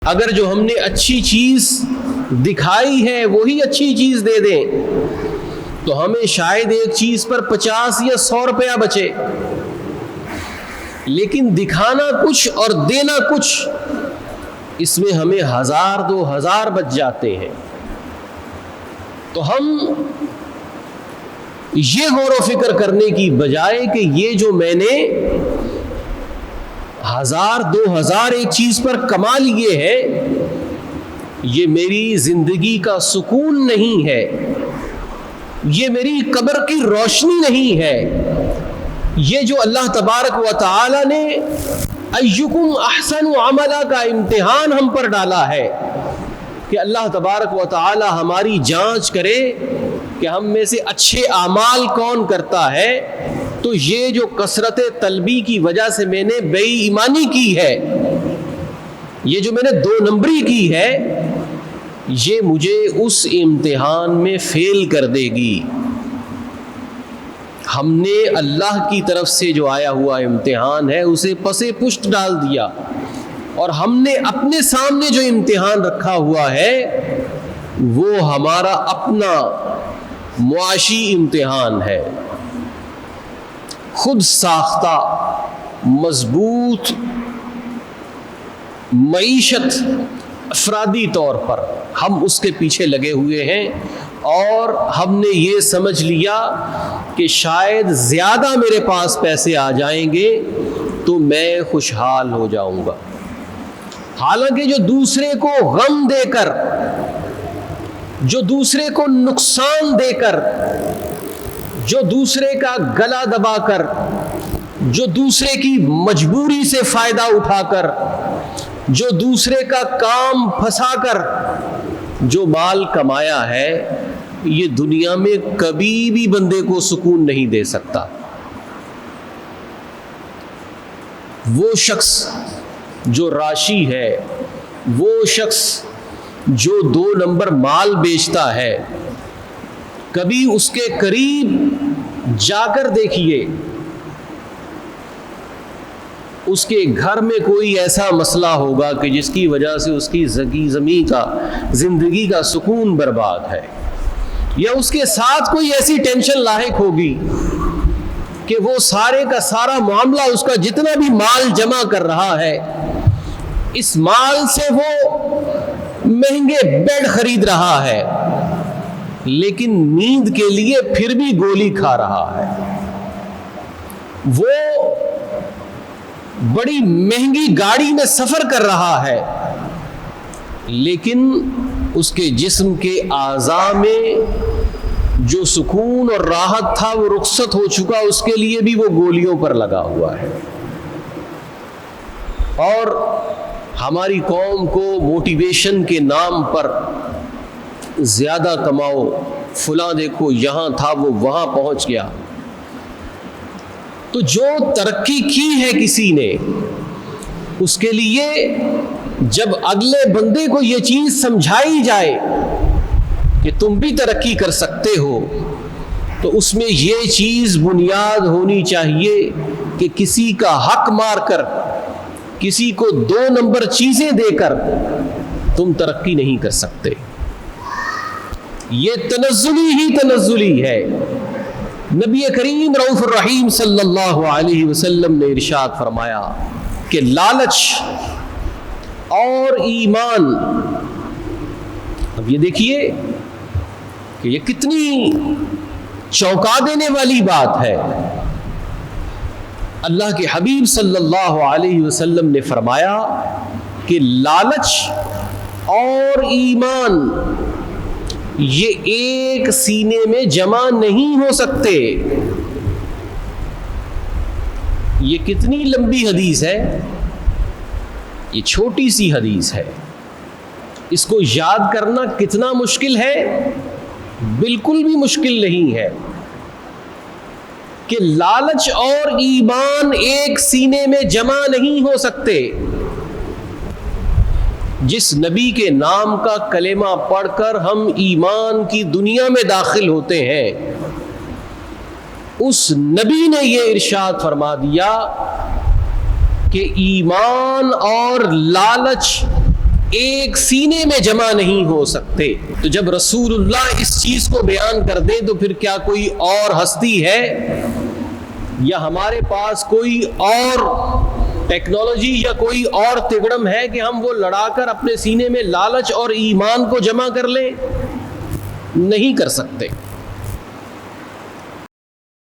اگر جو ہم نے اچھی چیز دکھائی ہے وہی اچھی چیز دے دیں تو ہمیں شاید ایک چیز پر 50 یا 100 روپیہ بچے، لیکن دکھانا کچھ اور دینا کچھ، اس میں ہمیں 1000 2000 بچ جاتے ہیں۔ تو ہم یہ غور و فکر کرنے کی بجائے کہ یہ جو میں نے 1000 2000 ایک چیز پر کما لیے ہیں، یہ میری زندگی کا سکون نہیں ہے، یہ میری قبر کی روشنی نہیں ہے، یہ جو اللہ تبارک و تعالی نے ایکم احسن عملا کا امتحان ہم پر ڈالا ہے کہ اللہ تبارک و تعالی ہماری جانچ کرے کہ ہم میں سے اچھے اعمال کون کرتا ہے، تو یہ جو کثرت طلبی کی وجہ سے میں نے بے ایمانی کی ہے، یہ جو میں نے 2 نمبری کی ہے، یہ مجھے اس امتحان میں فیل کر دے گی۔ ہم نے اللہ کی طرف سے جو آیا ہوا امتحان ہے اسے پسے پشت ڈال دیا، اور ہم نے اپنے سامنے جو امتحان رکھا ہوا ہے وہ ہمارا اپنا معاشی امتحان ہے، خود ساختہ مضبوط معیشت افرادی طور پر ہم اس کے پیچھے لگے ہوئے ہیں، اور ہم نے یہ سمجھ لیا کہ شاید زیادہ میرے پاس پیسے آ جائیں گے تو میں خوشحال ہو جاؤں گا۔ حالانکہ جو دوسرے کو غم دے کر، جو دوسرے کو نقصان دے کر، جو دوسرے کا گلا دبا کر، جو دوسرے کی مجبوری سے فائدہ اٹھا کر، جو دوسرے کا کام پھنسا کر جو مال کمایا ہے، یہ دنیا میں کبھی بھی بندے کو سکون نہیں دے سکتا۔ وہ شخص جو راشی ہے، وہ شخص جو 2 نمبر مال بیچتا ہے، کبھی اس کے قریب جا کر دیکھیے، اس کے گھر میں کوئی ایسا مسئلہ ہوگا کہ جس کی وجہ سے اس کی زندگی کا سکون برباد ہے، یا اس کے ساتھ کوئی ایسی ٹینشن لاحق ہوگی کہ وہ سارے کا سارا معاملہ، اس کا جتنا بھی مال جمع کر رہا ہے، اس مال سے وہ مہنگے بیڈ خرید رہا ہے، لیکن نیند کے لیے پھر بھی گولی کھا رہا ہے، وہ بڑی مہنگی گاڑی میں سفر کر رہا ہے، لیکن اس کے جسم کے اعضاء میں جو سکون اور راحت تھا وہ رخصت ہو چکا، اس کے لیے بھی وہ گولیوں پر لگا ہوا ہے۔ اور ہماری قوم کو موٹیویشن کے نام پر زیادہ کماؤ، فلاں دیکھو یہاں تھا وہ وہاں پہنچ گیا، تو جو ترقی کی ہے کسی نے، اس کے لیے جب اگلے بندے کو یہ چیز سمجھائی جائے کہ تم بھی ترقی کر سکتے ہو، تو اس میں یہ چیز بنیاد ہونی چاہیے کہ کسی کا حق مار کر، کسی کو 2 نمبر چیزیں دے کر تم ترقی نہیں کر سکتے۔ یہ تنزلی ہے۔ نبی کریم رؤوف الرحیم صلی اللہ علیہ وسلم نے ارشاد فرمایا کہ لالچ اور ایمان، اب یہ دیکھیے کہ یہ کتنی چونکا دینے والی بات ہے۔ اللہ کے حبیب صلی اللہ علیہ وسلم نے فرمایا کہ لالچ اور ایمان یہ ایک سینے میں جمع نہیں ہو سکتے۔ یہ کتنی لمبی حدیث ہے، یہ چھوٹی سی حدیث ہے، اس کو یاد کرنا کتنا مشکل ہے؟ بالکل بھی مشکل نہیں ہے کہ لالچ اور ایمان ایک سینے میں جمع نہیں ہو سکتے۔ جس نبی کے نام کا کلمہ پڑھ کر ہم ایمان کی دنیا میں داخل ہوتے ہیں، اس نبی نے یہ ارشاد فرما دیا کہ ایمان اور لالچ ایک سینے میں جمع نہیں ہو سکتے۔ تو جب رسول اللہ اس چیز کو بیان کر دیں تو پھر کیا کوئی اور ہستی ہے یا ہمارے پاس کوئی اور ٹیکنالوجی یا کوئی اور تگڑم ہے کہ ہم وہ لڑا کر اپنے سینے میں لالچ اور ایمان کو جمع کر لیں؟ نہیں کر سکتے۔